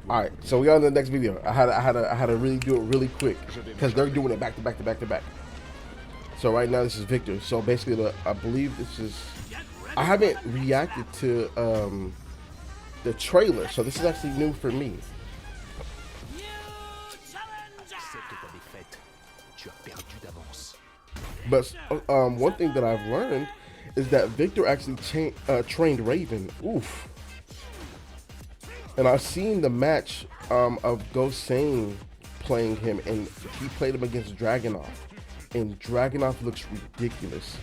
All right, so we got on the next video. I had to really do it really quick because they're doing it back to back to back to back. So right now this is Victor. So basically, I believe this is. I haven't reacted to the trailer, so this is actually new for me. But one thing that I've learned is that Victor actually trained Raven. Oof. And I've seen the match of Ghost Sane playing him, and he played him against Dragunov. And Dragunov looks ridiculous.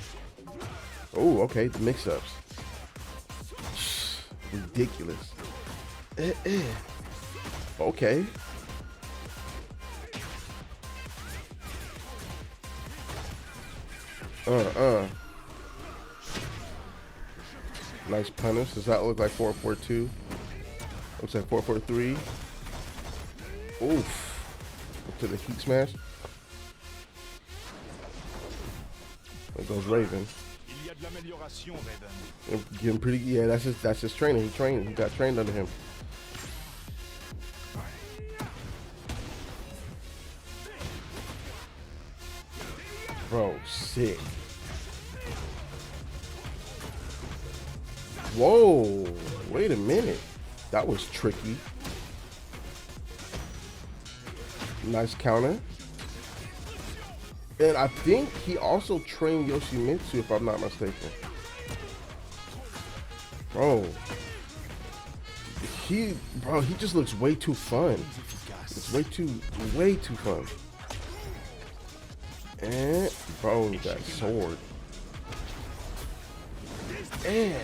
Oh, okay, the mix-ups. Ridiculous. Okay. Nice punish. Does that look like 4-4-2? Looks like 4-4-3. Oof. Up to the heat smash. There goes Raven. Getting pretty. Yeah, that's his training. He trained. He got trained under him. Bro, sick. Whoa, wait a minute. That was tricky. Nice counter. And I think he also trained Yoshimitsu, if I'm not mistaken. Bro, he just looks way too fun. It's way too fun. And bro, that sword. And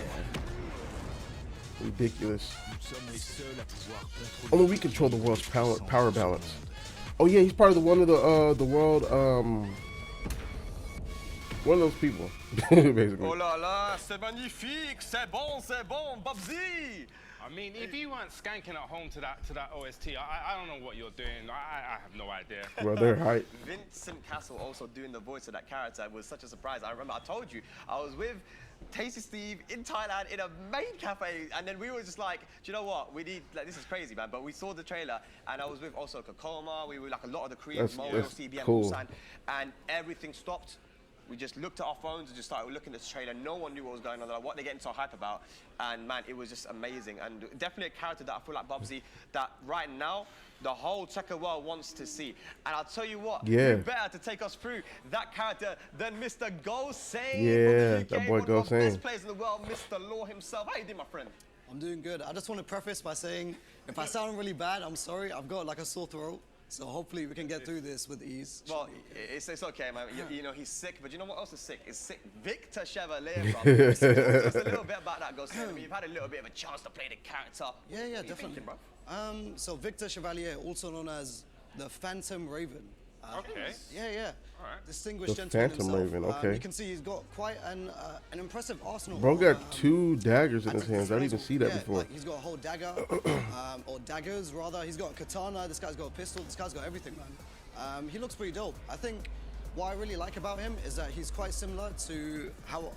ridiculous. Only we control the world's power balance. Oh yeah, he's part of the world one of those people, basically. Oh la la, c'est magnifique, c'est bon, Bubsy. I mean, if you weren't skanking at home to that OST, I don't know what you're doing. I have no idea. Well, they're hype. Vincent Castle also doing the voice of that character was such a surprise. I remember I told you I was with Tasty Steve in Thailand in a main cafe, and then we were just like, do you know what? We need, like, this is crazy, man. But we saw the trailer, and I was with also Kokoma. We were like a lot of the Koreans, Moyo, CBM, cool. Busan, and everything stopped. We just looked at our phones and just started looking at this trailer. No one knew what was going on, like what they're getting so hype about. And man, it was just amazing. And definitely a character that I feel like Bubsy, that right now, the whole Tekken world wants to see. And I'll tell you what, yeah, better to take us through that character than Mr. Ghost Sane. Yeah, UK, that boy Ghost Sane. Best players in the world, Mr. Law himself. How you doing, my friend? I'm doing good. I just want to preface by saying, if I sound really bad, I'm sorry. I've got like a sore throat. So hopefully we can get through this with ease. Well, it's okay, man. You know, he's sick, but you know what else is sick? It's sick. Victor Chevalier, bro. Just a little bit about that, Ghost. I mean, you've had a little bit of a chance to play the character. Yeah, definitely. Thinking, bro? So Victor Chevalier, also known as the Phantom Raven. Okay. Yeah. All right. Distinguished The gentleman Phantom himself. Raven, okay. You can see he's got quite an impressive arsenal. Bro got 2 daggers in his hands. I didn't even see that before. Like he's got a whole dagger, or daggers rather. He's got a katana. This guy's got a pistol. This guy's got everything, man. He looks pretty dope. I think what I really like about him is that he's quite similar to how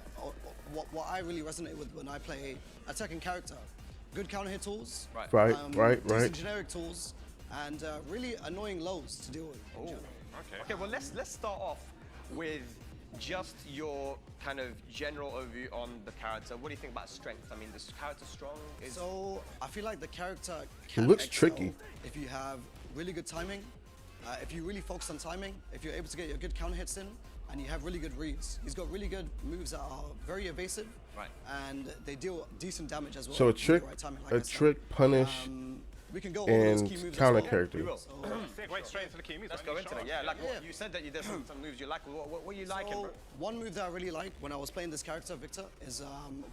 what I really resonate with when I play a Tekken character. Good counter hit tools. Right. Decent generic tools, and really annoying lows to deal with. Oh. Okay, well, let's start off with just your kind of general overview on the character. What do you think about strength? I mean, this character strong? So I feel like the character can looks excel tricky if you have really good timing, if you really focus on timing, if you're able to get your good counter hits in, and you have really good reads. He's got really good moves that are very evasive, right, and they deal decent damage as well. So a trick, punish, we can go and over those key moves counter as well. character. We will. Wait straight into the key moves. Let's go into that. Yeah, like what you said that there's some moves you like. What you liking, bro? One move that I really like when I was playing this character, Victor, is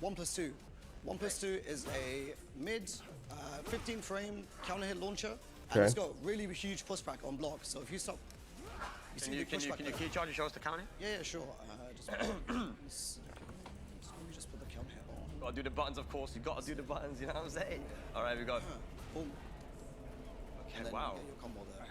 1+2. 1+2 is a mid 15 frame counter hit launcher, and it's got really huge pushback on block. So if you stop, can you key charge and show us the counter? Yeah, sure. Let me just put the counter hit on. Gotta do the buttons, of course. You gotta do the buttons. You know what I'm saying? All right, we go. Boom. Okay, wow.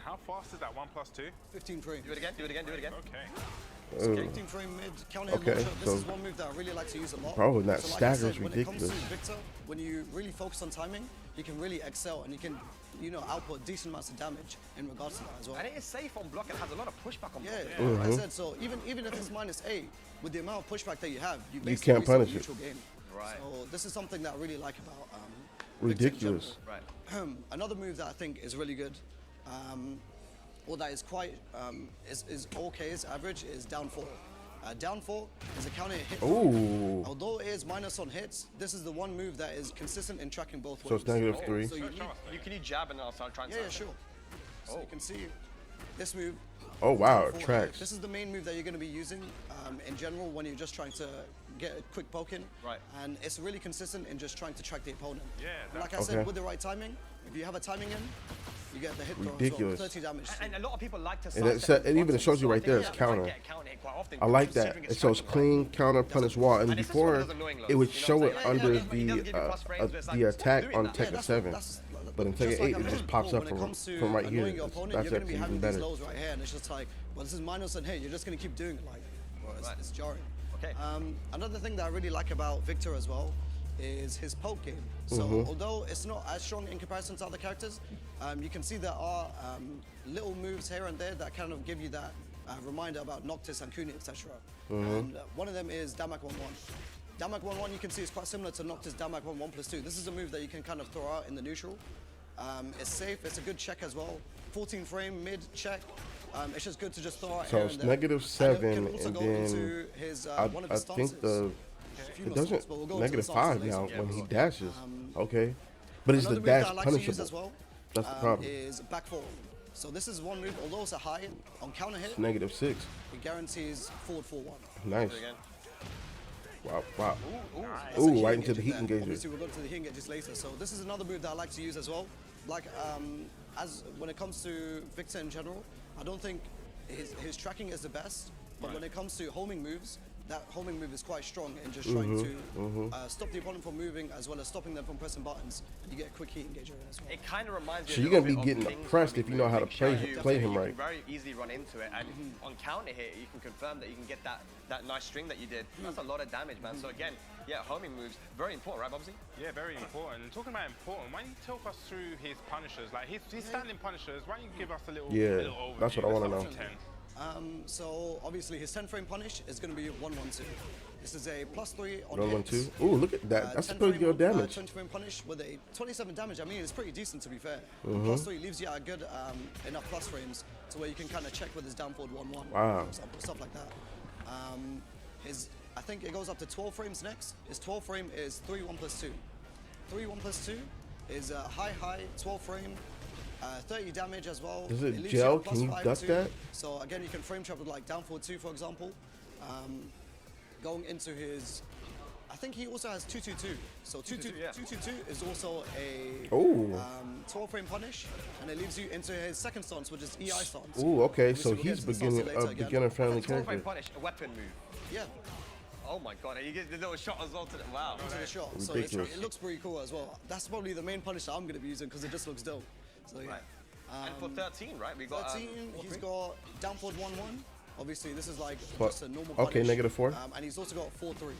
How fast is that 1+2? 15 frames. Do it again. Okay. 15 frame mid counter hit launcher. This is one move that I really like to use a lot. Bro, that so stagger is when it comes ridiculous. to Victor, when you really focus on timing, he can really excel and he can, you know, output decent amounts of damage in regards to that as well. And it is safe on block and has a lot of pushback on block. Yeah, like I said, so even if it's -8, with the amount of pushback that you have, you basically can't reset the punish it. neutral game. Right. So this is something that I really like about Ridiculous. Right. Another move that I think is really good, or that is quite is okay, is average, is down 4. Down 4 is a counter hit. Ooh. Although it is minus on hits, this is the one move that is consistent in tracking both ways. So it's -3. So Can you jab and I'll start trying to... yeah, sure. So you can see this move. Oh wow, Down it 4 tracks. This is the main move that you're going to be using in general when you're just trying to get a quick poke in. Right. And it's really consistent in just trying to track the opponent. Yeah, And like I Okay. said, with the right timing, if you have a timing in, you get the hit throw as Ridiculous. well, 30 damage. And a lot of people like to And it even shows you right there, it's counter. I like that. It shows clean, counter, punish wall, and this is before one of those annoying it would lows, you know show what it I'm saying? under Yeah, but he doesn't give you plus frames, but it's the like, attack doing on that. Tekken 7. But in Tekken Just 8, like it just pops up from right here. Your opponent, That's you're going to actually be even having better. these lows right here, and it's just like, well, this is minus on hit. You're just going to keep doing it, like, well, it's jarring. Okay. Another thing that I really like about Victor as well is his poke game. So although it's not as strong in comparison to other characters, you can see there are little moves here and there that kind of give you that reminder about Noctis and Kuni, etc. And one of them is Damak 1-1. Damak 1-1 you can see is quite similar to Noctis Damak 1-1+2. This is a move that you can kind of throw out in the neutral. It's safe, it's a good check as well. 14 frame, mid, check. It's just good to just throw out So here it's and there. -7, And it can also and go then into his, one of I his think stances. it doesn't but we'll go into the -5 stances now later. when he dashes. Okay, but it's the Another move that dash I like to use as punishable. well That's the problem. is back 4. So this is one move, although it's a high on counter hit, -6. it guarantees forward 4-1. Nice. Again. Wow, wow. That's Ooh, a right into the engager heat there. engager. Obviously, we'll go to the heat engages later. So this is another move that I like to use as well. Like, as when it comes to Victor in general, I don't think his tracking is the best. But when it comes to homing moves, that homing move is quite strong in just trying to stop the opponent from moving as well as stopping them from pressing buttons. And you get a quick heat engager in as well. It kind of reminds me So a you're little gonna be bit of getting things oppressed when if you know how to big show play you him right. can very easily run into it, and on counter hit, you can confirm that you can get that nice string that you did. That's a lot of damage, man. So again, yeah, homing moves, very important, right, Bubsy? Yeah, very important. And talking about important, why don't you talk us through his punishers? Like his standing punishers, why don't you give us a little, Yeah, little overview? that's what I wanna Let's know. start from 10. So obviously his 10 frame punish is going to be 1-1-2. This is a +3 on 1-1-2. hits. Ooh, look at that. That's 10 pretty frame, good damage. 20 frame punish with a 27 damage. I mean, it's pretty decent to be fair. Mm-hmm. +3 leaves you at good enough plus frames to where you can kind of check with his down forward 1-1. Wow. For example, stuff like that. I think it goes up to 12 frames next. His 12 frame is 3-1+2. 3-1+2 is a high 12 frame. 30 damage as well. Is it leaves gel? at Can you +5 duck too. that? So again, you can frame trap with like down forward 2, for example. Going into his, I think he also has 2-2-2. So 2-2-2 is also a 12 frame punish, and it leaves you into his second stance, which is EI stance. Ooh, okay. Obviously, So we'll get he's to the stance later again. beginner friendly 12 frame character. punish, a weapon move. Yeah, Oh my god, and you get the little shot as well to the, wow. into the shot. So Ridiculous. it looks pretty cool as well. That's probably the main punish that I'm going to be using because it just looks dope. So yeah. Right. And for 13, right, we got 13, he's got down forward 1-1. Obviously, this is like What? just a normal Okay, punish. -4. And he's also got 4-3.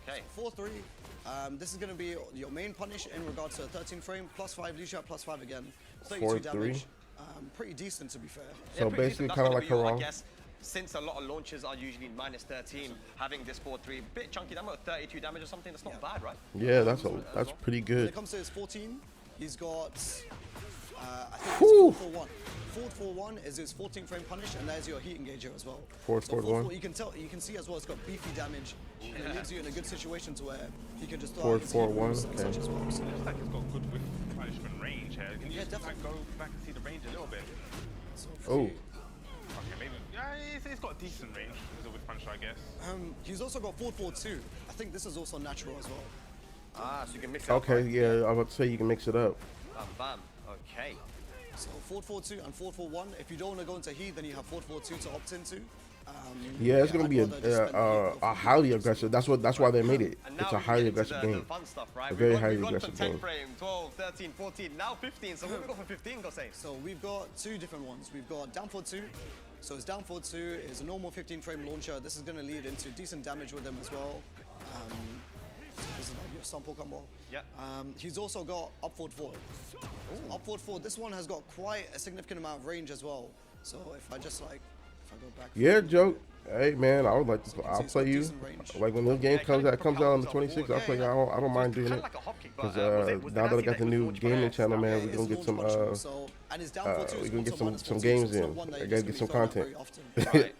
Okay. So 4-3. This is going to be your main punish in regards to a 13 frame, +5, leaves you at +5 again. 32 4-3. damage. Pretty decent to be fair. So pretty basically, decent. kind of That's like gonna be your, Harang. I guess, since a lot of launches are usually -13, having this 4-3, bit chunky damage, 32 damage or something, that's not bad, right? Yeah, that's pretty When good. it comes to his 14, he's got, I think Whew. it's 4-4-1. 4-4-1 is his 14 frame punish, and that is your heat engager as well. Forward, So forward 1. you can see as well, it's got beefy damage, and it leaves you in a good situation to where he can just throw Forward, out his forward heat 1, moves and such okay. as well. So, Looks like it's got good whiff punishment range here. Can you Yeah, just like, definitely. go back and see the range a little bit? Oh, Okay, maybe. Yeah, it's got a decent range as a whiff punisher, I guess. he's also got 4-4-2. I think this is also natural as well. Ah, so you can mix it up. okay. right? Yeah, I was about to say you can mix it up. Bam, bam. Okay. So 4-4-2 and 4-4-1. If you don't want to go into heat, then you have 4-4-2 to opt into. Yeah, it's gonna I'd be rather just spend the heat a highly aggressive. That's why they made it. And It's now a we highly get into aggressive the game. fun stuff, right? A very We've highly gone from aggressive 10 game. frame, 12, 13, 14, now 15. So what we got for 15, Gosei? So we've got two different ones. We've got down forward 2. So his down forward 2 is a normal 15 frame launcher. This is going to lead into decent damage with him as well. This is like your sample combo. Yeah. He's also got up forward 4. So up forward 4. This one has got quite a significant amount of range as well. So if I just like, if I go back. Yeah, Joe. Hey man, I would like to. I'll it's play got you. decent range. Like when the game comes out on the 26th, I'll play you. I don't mind doing Kinda it. like a hop kick, Because but, was the now that I Nazi got the was new launched gaming by channel, man, Yeah, we're gonna it's get some. launch punishable, so, and his down forward 2 we're is gonna get also minus some 14, games so it's in. not one that I you're gotta just get gonna some be throwing out content. very often.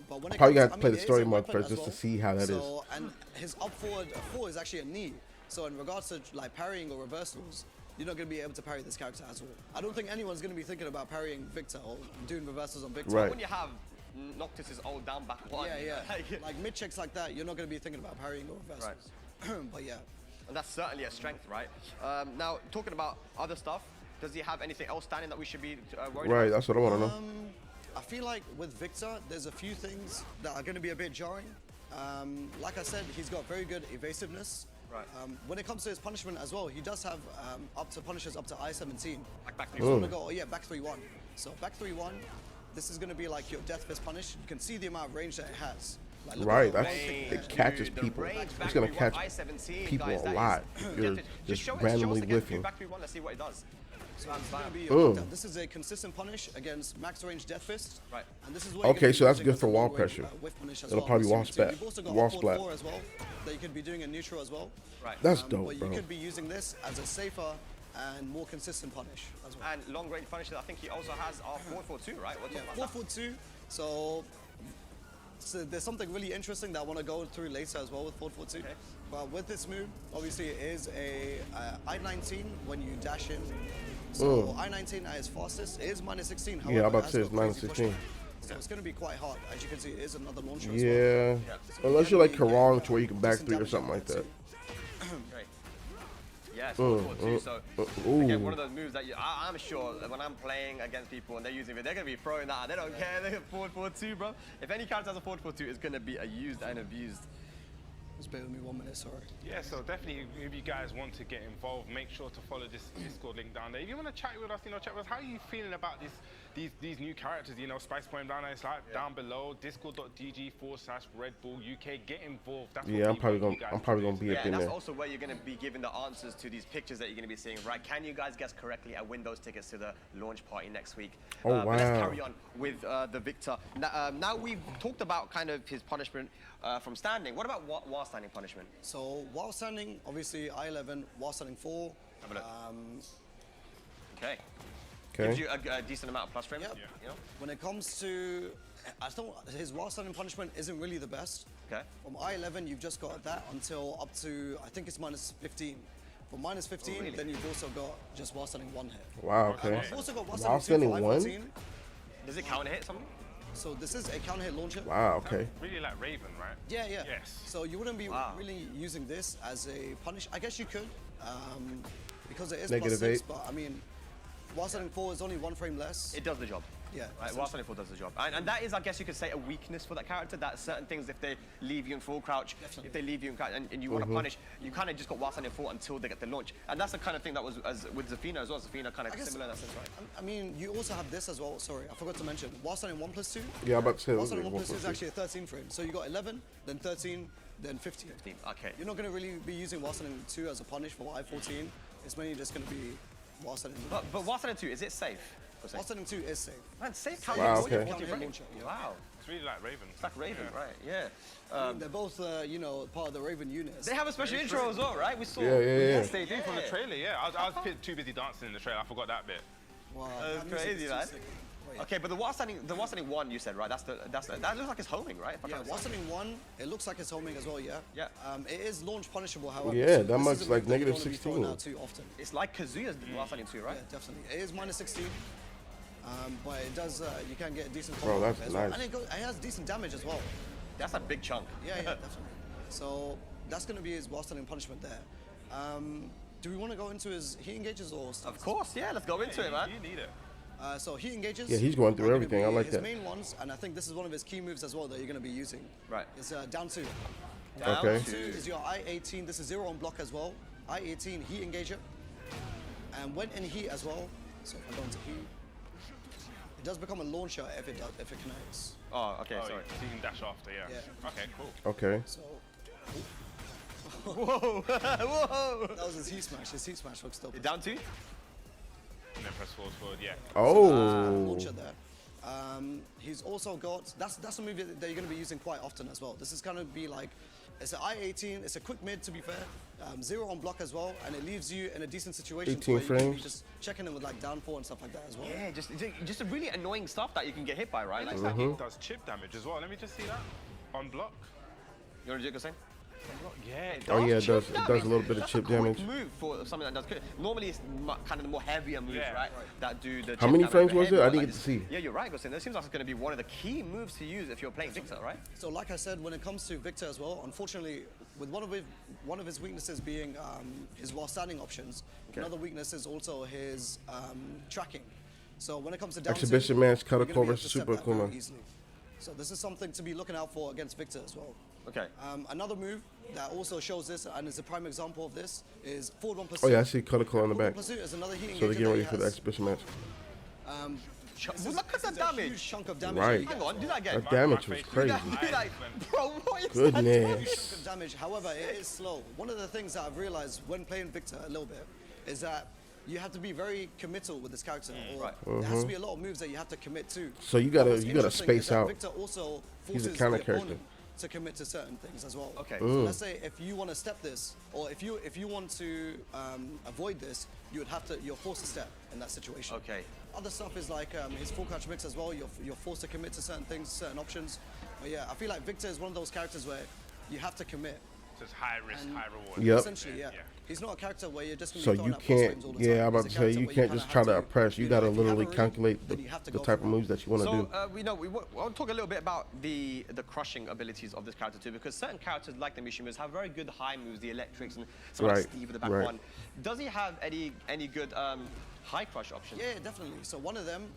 But when it Probably comes- gotta play the it is story a mode weapon first as just to well. see how that is. So, and his up forward 4 is actually a knee. So in regards to like parrying or reversals, you're not going to be able to parry this character at all. I don't think anyone's going to be thinking about parrying Victor or doing reversals on Victor. Right. When you have Noctis's old down back one. Yeah, yeah. Like mid checks like that, you're not going to be thinking about parrying or reversals. But yeah. And that's certainly a strength, right? Now, talking about other stuff, does he have anything else standing that we should be worried Right, about? that's what I want to know. I feel like with Victor, there's a few things that are going to be a bit jarring. Like I said, he's got very good evasiveness. Right. When it comes to his punishment as well, he does have up to punishes up to I-17. Like back He's three. gonna go, yeah, back 3-1. So back 3-1, this is gonna be like your death fist punish. You can see the amount of range that it has. Like, look Right, at that's one kick there. it catches Dude, the people. range It's back gonna three catch one, I-17, people guys, a that lot. is- You're just just show us randomly again, whiffing. back 3-1, let's see what it does. So it's gonna be Boom. this is a consistent punish against max range death fist. Right. And this is what you're Okay, gonna be so that's using good as for a wall long range, pressure. whiff punish as It'll well. probably I'm wall assuming too. splat- You've also got wall up forward splat. 4 as well that you could be doing in neutral as well. Right. That's dope, But you bro. could be using this as a safer and more consistent punish as well. And long range punishes, I think he also has our 4-4-2, right? We're Yeah, talking about 4-4-2. So there's something really interesting that I want to go through later as well with 4-4-2. Okay. But with this move, obviously it is a I-19 when you dash in. So I-19 at its fastest is -16. However, Yeah, I'm about it to has say got it's crazy -16. pushback. So it's going to be quite hard. As you can see, it is another launcher as well. Yeah. So Unless you you're like can be Karong getting, to where you can back decent 3 or damage something on like that that. too. Great. Yeah, it's 4-4-2, so ooh. again, one of those moves that I'm sure that when I'm playing against people and they're using it, they're going to be throwing that. They don't care. They have 4-4-2, bro. If any character has a 4-4-2, it's going to be used and abused. Just bear with me 1 minute, sorry. Yeah, so definitely, if you guys want to get involved, make sure to follow this Discord link down there. If you want to chat with us, chat with us. How are you feeling about these new characters? Spice Point down there, it's like down below. Discord.gg/Redbull UK. Get involved. That's what Yeah, I'm we probably want you gonna guys I'm probably to gonna do. be Yeah, up and in that's there. also where you're going to be giving the answers to these pictures that you're going to be seeing, right? Can you guys guess correctly and win those tickets to the launch party next week? Oh, But let's wow. carry on with the Victor. Now we've talked about kind of his punishment from standing. What about while standing punishment? So while standing, obviously I-11, while standing 4. Have a look. Okay. Okay. Gives you a decent amount of plus frame. Yep. You know? When it comes to, I don't, his while standing punishment isn't really the best. Okay. From I-11, you've just got that until up to, I think it's -15. From -15, really? then you've also got just while standing 1 hit. Wow, okay. You've also got while While standing 2 standing for 1? I-14. Does it counter hit something? So this is a counter hit launcher. Wow, okay. Really like Raven, right? Yeah, yeah. Yes. So you wouldn't be Wow. really using this as a punish. I guess you could, because it is Negative +6, 8. but I mean, while standing 4 is only 1 frame less. It does the job. Yeah, Right, while standing 4 does the job. And that is, I guess you could say, a weakness for that character, that certain things, if they leave you in full crouch, Definitely. if they leave you in crouch and you want to punish, you kind of just got while standing 4 until they get the launch. And that's the kind of thing that was with Zafina as well. Zafina kind I of guess- similar in that sense, right? I mean, you also have this as well. Sorry, I forgot to mention. While standing 1+2. Yeah, I'm about to say it While was standing like 1+2 is 1+2. actually a 13 frame. So you got 11, then 13, then 15. Okay. You're not going to really be using while standing 2 as a punish for I-14. It's mainly just going to be while standing. But while standing 2, is it safe? Per se? While standing 2 is safe. Man, safe Wow, counter hit, okay. 40 frame. Launcher, yeah. Wow. It's really like Raven. It's like Raven, right? Yeah. I mean, they're both, part of the Raven units. They have a special intro as well, right? We saw. Yeah, yeah, yeah. Yes, they do. From the trailer, yeah. I was too busy dancing in the trailer. I forgot that bit. Wow, That's that music crazy, is too man. sick. Wait. Okay, but the while standing 1, you said, right? That looks like it's homing, right? If I Yeah, can't while see. standing 1, it looks like it's homing as well, yeah? Yeah. It is launch punishable, however. Yeah, so that this much is a move like that you don't negative wanna be 16. throwing out too often. It's like Kazuya's while standing 2, right? Yeah, definitely. It is -16, but it does, you can get a decent Bro, combo that's as well. nice. And it has decent damage as well. That's a big chunk. Yeah, yeah, definitely. So that's going to be his while standing punishment there. Do we want to go into his heat engages or stuff? Of course, yeah. Let's go into it, man. You need it. So heat engages. Yeah, he's going through are gonna everything. I be like his that. main ones, and I think this is one of his key moves as well that you're going to be using. Right. It's down 2. Down Okay. to- 2 is your I-18. This is 0 on block as well. I-18 heat engager. And when in heat as well, so if I go into heat, it does become a launcher if it connects. Oh, okay, Oh, sorry. so you can dash after, yeah. Yeah. Okay, cool. Okay. So Whoa! Whoa! That was his heat smash. His heat smash looks dope. You're down 2? And then press forward, yeah. Oh. Launcher there. He's also got, that's a move that you're going to be using quite often as well. This is going to be like, it's an I-18, it's a quick mid to be fair, 0 on block as well, and it leaves you in a decent situation 18 where you can be frames. just checking in with like down 4 and stuff like that as well. Yeah, just a really annoying stuff that you can get hit by, right? It Like, looks like it does chip damage as well. Let me just see that. On block. you want to do the same? On block. Yeah, it does. Oh yeah, it Chip does. It does a damage. little bit of That's chip a quick damage. move for something that does good. Normally it's kind of the more heavier moves, Yeah. right? That do the. How chip many damage, frames but was it? heavy I ones didn't like get to this. see. Yeah, you're right, Gustin. That seems like it's going to be one of the key moves to use if you're playing Victor, right? So like I said, when it comes to Victor as well, unfortunately, with one of his weaknesses being his while standing options, another weakness is also his tracking. So when it comes to down Exhibition two, match, you're Katakor gonna be able versus to step Super that very Akuma. easily. So this is something to be looking out for against Victor as well. Okay. Another move that also shows this and is a prime example of this is forward 1 Oh yeah, I see Katakor on the Forward back. 1 pursuit is another heating So they're getting ready for the has. exhibition match. Look at the This is a damage. huge chunk of damage. Right. that you Hang get. on, do that again. That damage was face Do crazy. that, do that. Bro, what is that? Goodness. Of damage. However, it is slow. One of the things that I've realized when playing Victor a little bit is that you have to be very committal with this character, or Right. there has to be a lot of moves that you have to commit to. So you But gotta what's interesting space is that out. Victor also He's a forces counter the character. opponent to commit to certain things as well. Okay. So let's say if you want to step this, or if you want to avoid this, you're forced to step in that situation. Okay. Other stuff is like his full crouch mix as well. You're forced to commit to certain things, certain options. But yeah, I feel like Victor is one of those characters where you have to commit. So it's high risk, high reward. Yep. Essentially, yeah. He's not a character where you're just going So to be you throwing out can't. frames all the time. Yeah, I'm about to He's a say character you where can't kinda just have try to oppress. You gotta if have literally a read, calculate then you have to the go type for of it. moves that you want to So do. we know we want to talk a little bit about the crushing abilities of this character too, because certain characters like the Mishimas have very good high moves, the electrics, and someone like Right, Steve with the back right. one. Does he have any good high crush options? Yeah, definitely. So one of them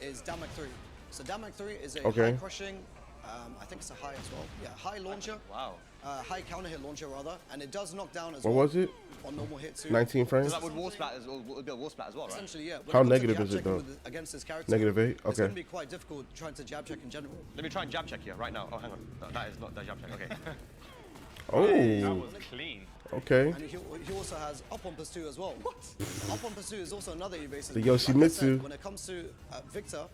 is Damak 3. So Damak 3 is a Okay. high crushing, I think it's a high as well. Yeah, high launcher. Wow. High counter hit launcher rather, and it does knock down as What well. was it? On normal hit too. 19 So frames. that would wall splat as well, would be a wall splat as well, right? Essentially, yeah. When How it comes to negative jab is it, checking though? against this character, -8? It's Okay. going to be quite difficult trying to jab check in general. Let me try and jab check here right now. Oh, hang on. No, that is not the jab check. Okay. That Oh. was clean. Okay. And he also has up on pursuit as well. What? Up on pursuit is also another evasive. The move. Like I said, Yoshimitsu. when it comes to Victor,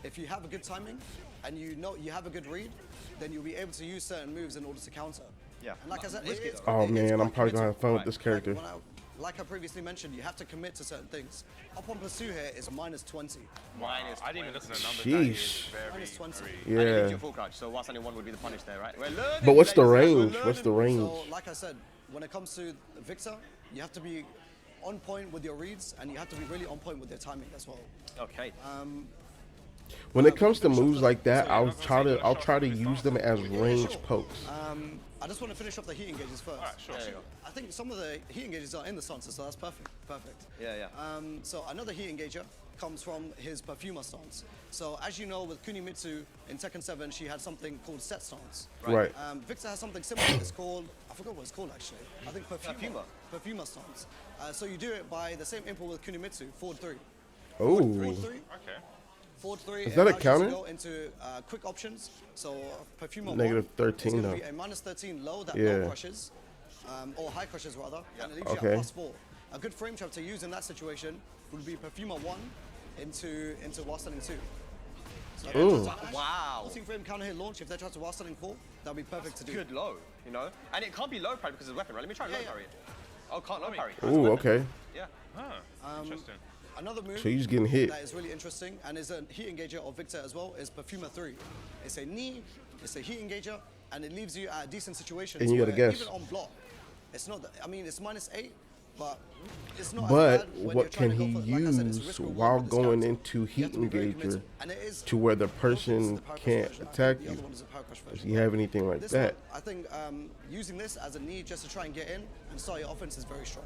if you have a good timing and you know you have a good read, then you'll be able to use certain moves in order to counter. Yeah. And like I said, Risky it's though. Oh it is man, I'm quite probably gonna committal. have fun with Right. this character. Like I previously mentioned, you have to commit to certain things. Up on pursuit here is -20. Minus I didn't even look at the numbers. Sheesh. That is very, Minus 20. very- And it gives Yeah. you full crouch, so whilst only one would be the punish there, right? We're learning, But what's the ladies and range? gentlemen, What's the we're range? So like I said, when it comes to Victor, you have to be on point with your reads and you have to be really on point with your timing as well. learning. Okay. When it comes to moves like that, I'll try to use them as range pokes. I just want to finish off the heat engages first. Alright, sure. There you go. I think some of the heat engages are in the stances, so that's perfect. Perfect. Yeah, yeah. So another heat engager comes from his perfumer stance. So as you know, with Kunimitsu in Tekken 7, she had something called set stance. Right. Victor has something similar. It's called, I forgot what it's called actually. I think perfumer. Perfumer stance. So you do it by the same input with Kunimitsu, forward 3. Oh. Forward 3. Okay. Forward 3. Is that a allows you to counter? go into quick options. So perfumer Negative 1 13 is gonna though. be a -13 low that Yeah. low crushes, or high crushes rather, and it leaves you Okay. at +4. A good frame trap to use in that situation would be perfumer 1 into while standing 2. So Ooh. Wow. 14 frame counter hit launch. If they try to while standing 4, that'd be perfect to do. Good low, you know? And it can't be low parry because it's a weapon, right? Let me try low Yeah. parry. Oh, can't low parry. Ooh, okay. Yeah. Huh. Interesting. Another move So he's getting hit. that is really interesting and is a heat engager of Victor as well is perfumer 3. It's a knee, it's a heat engager, and it leaves you at a decent situation. And you gotta guess. Even on block, it's not. I mean, it's -8, but it's not. But as bad when what you're trying can to he go for, like I said, it's use risk reward while with this going character. into You heat have to be very engager committed. And it is to where the both of this is person the power crush can't version. I attack think the you? other one is a power crush Does version. he have anything like This that? one, I think using this as a knee just to try and get in and start your offense is very strong.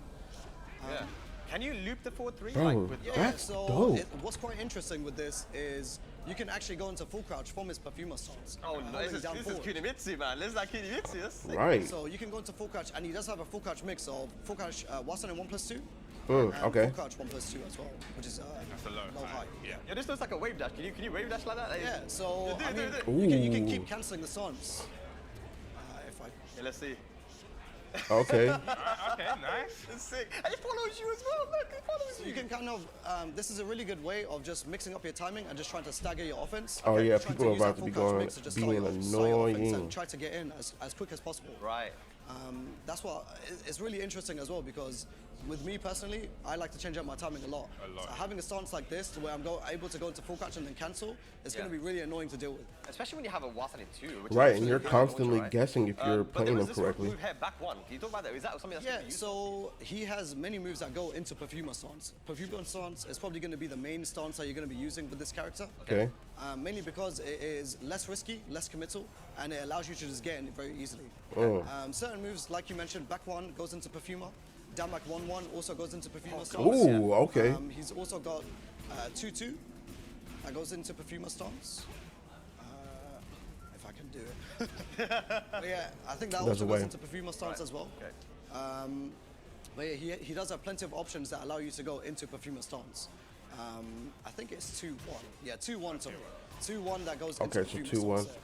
Yeah. Can you loop the 4-3? Bro, Like with Yeah, That's so dope. what's quite interesting with this is you can actually go into full crouch from his perfumer stance. Oh, no, holding down this is forward. Kunimitsu, man. This is like Kunimitsu. That's sick. Right. So you can go into full crouch, and he does have a full crouch mix of full crouch while standing 1+2, and okay. full crouch 1+2 as well, which is That's a low. high. Yeah. Yeah, this looks like a wave dash. Can you wave dash like that? Like, Yeah, so Do I it, mean, do it. you can Ooh. keep cancelling the stance. If I Yeah, let's see. Okay. Okay, nice. It's sick. And he follows you as well. Look, he follows So you. you can kind of, this is a really good way of just mixing up your timing and just trying to stagger your offense. Oh, yeah, Trying people are use about that to be full couch going, mix to just being start your offense annoying. and try to get in as quick as possible. Right. That's what it's really interesting as well, because with me personally, I like to change up my timing a lot. So having a stance like this, where I'm able to go into full catch and then cancel, it's going to be really annoying to deal with. Especially when you have a Wasani too. Which Right, is and you're really constantly right? guessing if you're But there playing was them this correctly. move here, back one. Can you talk about that? Is that something that's Yeah, really useful? so he has many moves that go into Perfumer stance. Perfumer stance is probably going to be the main stance that you're going to be using with this character. Okay. Mainly because it is less risky, less committal, and it allows you to just get in very easily. Oh. Certain moves, like you mentioned, back one goes into Perfumer. Down back 1-1 also goes into Perfumer stance. Ooh, okay. He's also got 2-2 that goes into Perfumer stance. If I can do it. But yeah, I think that There's also a goes way. into Perfumer stance as well. Okay. But yeah, he does have plenty of options that allow you to go into Perfumer stance. I think it's 2-1. Yeah, 2-1, sorry. 2-1 that goes into Okay, so Perfumer 2-1. stance.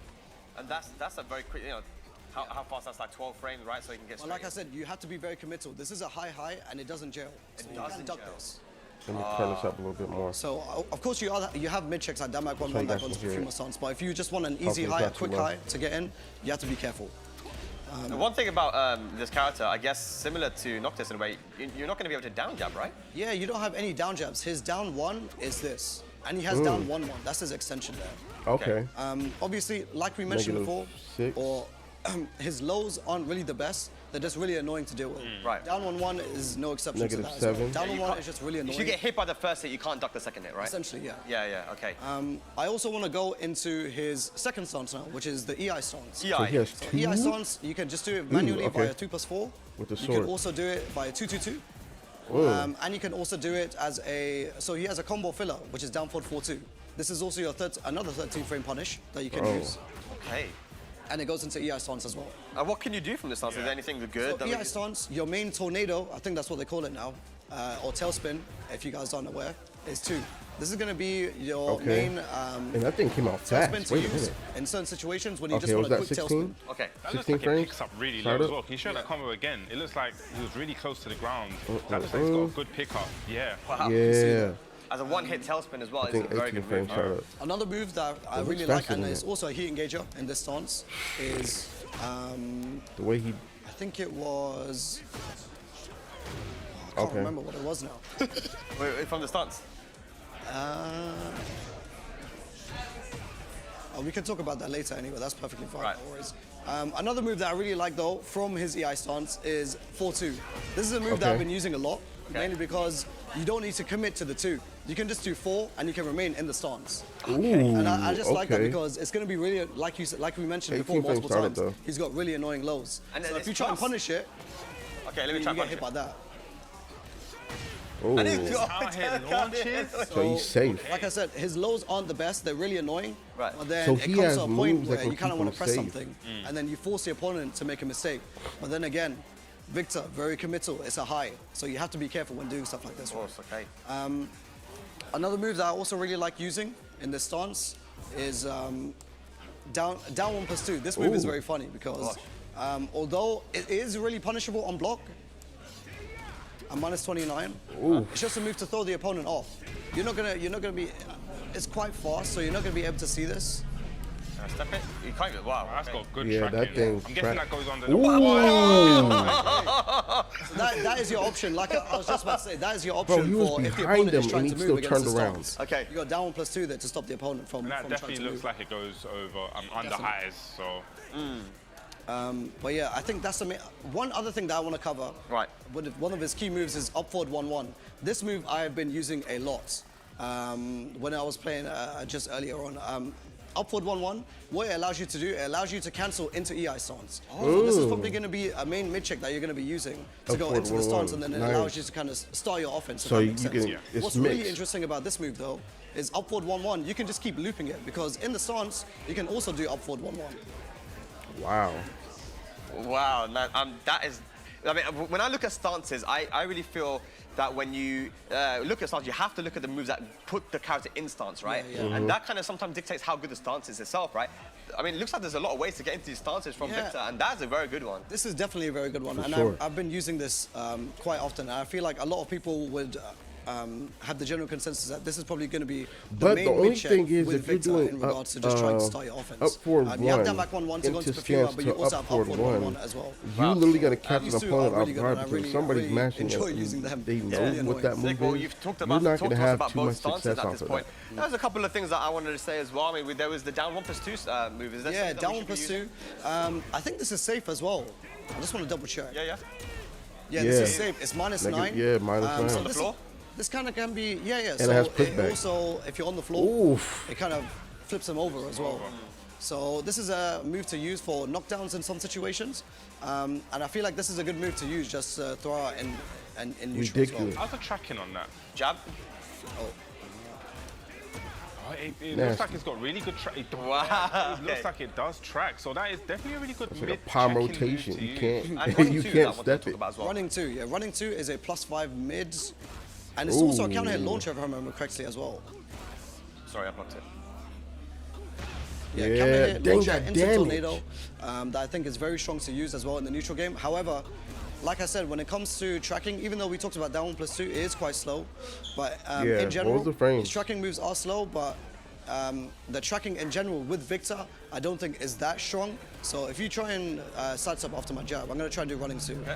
And that's a very quick, you know, how fast that's like 12 frames, right? So you can get Well, straight like I said, you have to be very committal. This is a high, and it doesn't gel. So you doesn't can duck gel. this. Let me turn this up a little bit more. So, of course, you have mid checks like Damak 1-1 you that guys goes can to hear Perfumer it. stance. But if you just want an easy Hopefully high, a it's not quick too low. high to get in, you have to be careful. The one thing about this character, I guess, similar to Noctis in a way, you're not going to be able to down jab, right? Yeah, you don't have any down jabs. His down one is this. And he has down 1-1. That's his extension there. Okay. Obviously, like we mentioned before, -6. or his lows aren't really the best. They're just really annoying to deal with. Right. Down 1-1 is no exception to that. as -7. well. Down You 1-1 can't- is just really If annoying. you get hit by the first hit, you can't duck the second hit, right? Essentially, yeah. Yeah, okay. I also want to go into his second stance now, which is the EI stance. EI. So he has So two? EI stance, you can just do it manually by okay. a 2+4. With the You sword. can also do it by a 2-2-2. And you can also do it as a, so he has a combo filler, which is down forward 4-2. This is also your another 13 frame punish that you can use. Okay. And it goes into EI stance as well. What can you do from this stance? Is there anything good? So that we EI can- stance, your main tornado, I think that's what they call it now, or tailspin, if you guys aren't aware, is 2. This is going to be your Okay. main And that thing came out fast. tailspin to Wait a use minute. in certain situations when you Okay, just was want a that quick 16? tailspin. Okay. That looks 16 like frames? it picks up really Start low as up? well. Can you show that combo again? It looks like he was really close to the ground. Uh-uh. That looks like he's got a good pickup. Yeah. Wow. Yeah. As a one-hit tailspin as well, I it's a think very 18 good frames move. start up. Another move that I looks really like, faster and than is that. also a heat engager in this stance, is The way he. I think it was. I can't Okay. remember what it was now. Wait, from the stance? We can talk about that later anyway, that's perfectly fine, Right. no worries. Another move that I really like though, from his EI stance, is 4-2. This is a move that Okay. I've been using a lot, mainly because you don't need to commit to the 2. You can just do 4 and you can remain in the stance. Ooh, And I just like that okay. because it's going to be really, like we mentioned 18 before frames multiple started, times, though. he's got really annoying lows. And So then if you it's try and plus. punish it, Okay, let me you try get punch hit it. by that. Ooh. And it's Out here launches. So he's safe. Like I said, his lows aren't the best. They're really annoying. Right. But then So it he comes has to a moves point that where can you kind of keep want to him press safe. something, and then you force the opponent to make a mistake. But then again, Victor, very committal. It's a high, so you have to be careful when doing stuff like this. Of course, okay. Another move that I also really like using in this stance is down 1+2. This move is Ooh. very funny because although it is really punishable on block, I'm -29. It's just a move to throw the opponent off. You're not gonna be. It's quite fast, so you're not gonna be able to see this. Step it. You can't even. Wow. That's okay. got good Yeah, tracking. that thing's I'm guessing crack. that goes under the. So that is your option. Like I was just about to say, that is your option Bro, he was for if the behind opponent is him trying and to he move still against the turned around. stance. Okay. You got down 1+2 there to stop the opponent from And that trying to definitely looks move. like it goes over under Definitely. highs. So But yeah, I think that's the main. One other thing that I want to cover. Right. One of his key moves is up forward 1-1. This move I have been using a lot when I was playing just earlier on. Up forward 1-1, what it allows you to do, it allows you to cancel into EI stance. So this is probably going to be a main mid check that you're going to be using to Up go forward into the 1-1. stance, and then it Nice. allows you to kind of start your offense. if So that you makes can. sense. It's What's mixed. really interesting about this move though is up forward 1-1. You can just keep looping it because in the stance you can also do up forward 1-1. Wow. Wow. That is. I mean, when I look at stances, I really feel that when you look at stance, you have to look at the moves that put the character in stance, right? And that kind of sometimes dictates how good the stance is itself, right? I mean, it looks like there's a lot of ways to get into these stances from Victor, and that's a very good one. This is definitely a very good one, For and sure. I've been using this quite often. And I feel like a lot of people would have the general consensus that this is probably going to be the But main the only win check thing is, with if you're Victor doing in regards to just trying to start your offense. up forward You have one, down back 1-1 to go into into Perfuma, stance but you to also up have up forward forward 1 one, as well. you literally got to catch These an two opponent are really off good, guard and I because really- somebody's really mashing enjoy it. using them. They know Yeah. what that Nick, move well, is. you've talked You're about, not talked going to to us have about too both much stances success at off this of point. that. There's a couple of things that I wanted to say as well. I mean, there was the down 1+2 move. Is that Yeah, something that down we 1 should be plus using? 2. I think this is safe as well. I just want to double check. Yeah. Yeah, this is Yeah. safe. It's -9. Yeah, -9. So On the this, floor? this kind of can be, yeah. it So has it pushback. also, if you're on the floor, Oof. it kind of flips them over as well. So this is a move to use for knockdowns in some situations, and I feel like this is a good move to use just throw out in neutral as Ridiculous. well. How's the tracking on that? Jab. Oh, it Nasty. looks like it's got really good track. Wow. It looks like it does track, so that is definitely a really good It's like a mid palm checking rotation. move to You use. can't, And running you two, can't that one to step talk it. about as well. Running 2, yeah. Running 2 is a +5 mid, and it's also a counter hit launcher if I remember correctly as well. Sorry, I blocked it. Yeah, Yeah, counter hit dang launcher that into damage. tornado that I think is very strong to use as well in the neutral game. However, like I said, when it comes to tracking, even though we talked about down 1+2, it is quite slow. But Yeah, in what general, was the frame? his tracking moves are slow, but the tracking in general with Victor, I don't think is that strong. So if you try and sidestep after my jab, I'm going to try and do running 2. Okay.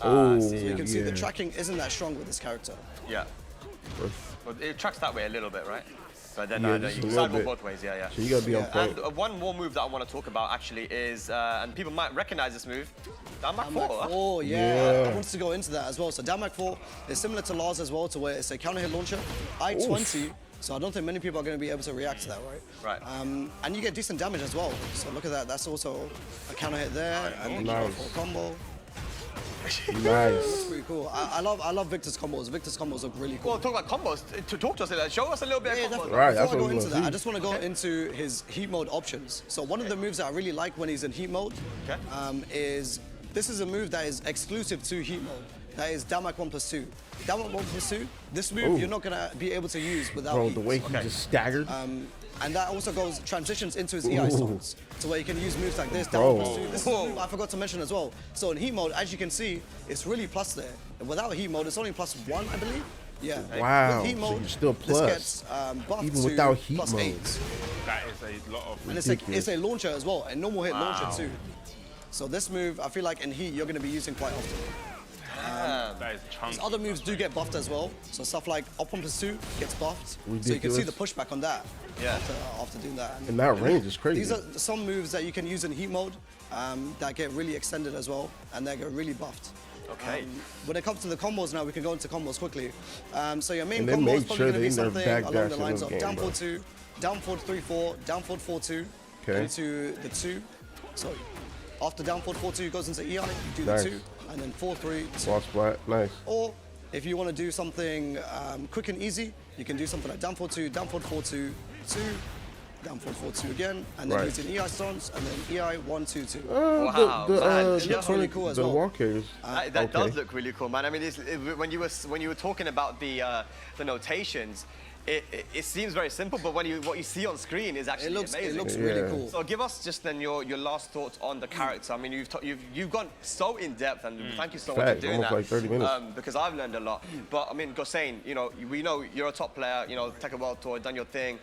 Oh, So you can see the yeah. tracking isn't that strong with this character. Yeah. Well, it tracks that way a little bit, right? But then Yeah, no, just you a can little sideboard bit. both ways, yeah. So you got to be on point. And one more move that I want to talk about actually is, and people might recognize this move, down back Down 4. back huh? 4, yeah. Yeah. I wanted to go into that as well. So down back 4 is similar to Lars as well, to where it's a counter hit launcher. I-20, so I don't think many people are going to be able to react to that, right? Right. And you get decent damage as well. So look at that. That's also a counter hit there, and Nice. a combo. Nice. Pretty cool. I love Victor's combos. Victor's combos look really cool. Well, talk about combos. Talk to us, show us a little bit Yeah, of combos. definitely. Right, that's Before I what go we into wanna that, I see. just want to go into his heat mode options. So one of the moves that I really like when he's in heat mode Okay. is, this is a move that is exclusive to heat mode. That is down back 1+2. Down back 1+2, this move Ooh. you're not going to be able to use without Bro, heat. the way he just staggered. And that also transitions into his EI Ooh. stance. So where you can use moves like this, down Bro. 1+2. This is a move I forgot to mention as well. So in heat mode, as you can see, it's really plus there. And without heat mode, it's only +1, I believe. Yeah. Wow, With heat so mode, you're still plus, this gets buffed even to without heat +8. mode. That is a lot of. And Ridiculous. it's a launcher as well, a normal hit Wow. launcher too. So this move, I feel like in heat, you're going to be using quite often. That is chunky. Other moves do get buffed as well. So stuff like up 1+2 gets buffed. So you can Ridiculous. see the pushback on that Yeah. after doing that. And that range is crazy. These are some moves that you can use in heat mode that get really extended as well, and they get really buffed. Okay. When it comes to the combos now, we can go into combos quickly. So your main And they combo is made probably sure going to they be never something backdash along the in lines this of game, down bro. 4-2, down forward 3-4, down forward 4-2, Okay. into the 2. So after down forward 4-2, it goes into EI, you do Nice. the 2, and then 4-3, 2. Wall splat, nice. Or if you want to do something quick and easy, you can do something like down 4-2, down forward 4-2, 2, down forward 4-2 again, and then Right. use an EI stance, and then EI 1-2-2. Wow, the, man, the, it looks really cool as the well. wall carriers. That okay. does look really cool, man. I mean, when you were talking about the notations, it seems very simple, but what you see on screen is actually amazing. It looks Yeah. really cool. So give us just then your last thoughts on the character. I mean, you've gone so in depth, and thank you so much for Facts, doing almost that. like 30 minutes. Because I've learned a lot. But I mean, Gosain, we know you're a top player. Tekken World Tour, done your thing.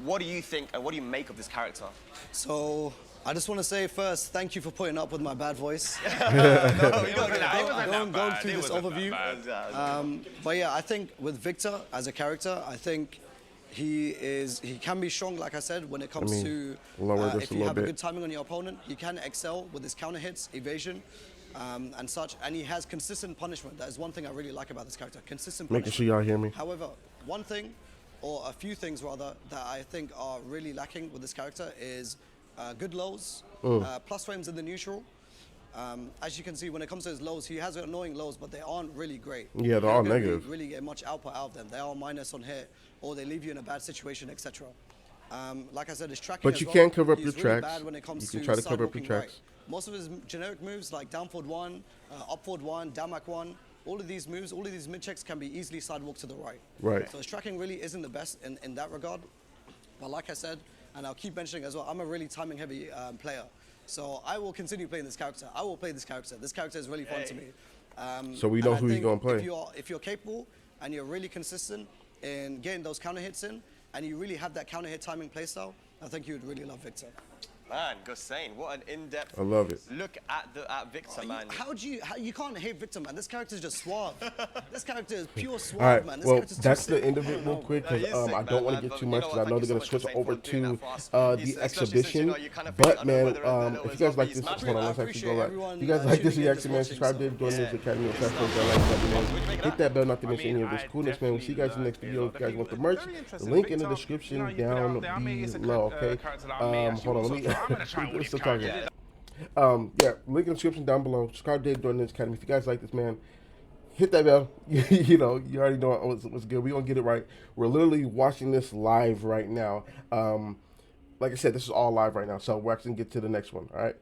What do you think and what do you make of this character? So I just want to say first, thank you for putting up with my bad voice. Going through this overview. But yeah, I think with Victor as a character, I think he can be strong, like I said, when it comes to lower this if a you little have a bit. good timing on your opponent, he can excel with his counter hits, evasion, and such. And he has consistent punishment. That is one thing I really like about this character, consistent punishment. Making sure y'all hear me. However, one thing, or a few things rather, that I think are really lacking with this character is good lows, plus frames in the neutral. As you can see, when it comes to his lows, he has annoying lows, but they aren't really great. Yeah, they're You're all not gonna negative. really get much output out of them. They are minus on hit, or they leave you in a bad situation, etc. Like I said, his tracking But as you well, can cover up he's your really tracks. bad when it comes You can to try to cover up your sidewalking right. tracks. most of his generic moves like down forward 1, up forward 1, down back 1, all of these moves, all of these mid checks can be easily sidewalked to the right. Right. So his tracking really isn't the best in that regard. But like I said, and I'll keep mentioning as well, I'm a really timing heavy player. So I will continue playing this character. I will play this character. This character is really fun to me. So we know who you're gonna play. If you're capable and you're really consistent in getting those counter hits in, and you really have that counter hit timing playstyle, I think you would really love Victor. Man, Gosain, what an in-depth I love it. look at Victor, man. How you can't hate Victor, man. This character is just suave. This character is pure suave, All right, man. This well, character's too that's the sick. end of it real quick, because I don't want to get too much, because I know they're going to switch over to the exhibition. But, man, if you guys like this, hold on, let's actually go right. If you guys like this reaction, man, subscribe to Join this Academy of Festival. Hit that bell not to miss any of this coolness, man. We'll see you guys in the next video. If you guys want the merch, the link in the description down below, okay? Hold on, let me... We're still talking. Yeah, link in the description down below. Subscribe to Join this Academy. If you guys like this, man, hit that bell. You know, you already know what's good. We're gonna get it right. We're literally watching this live right now. Like I said, this is all live right now, so we're actually gonna get to the next one. All right.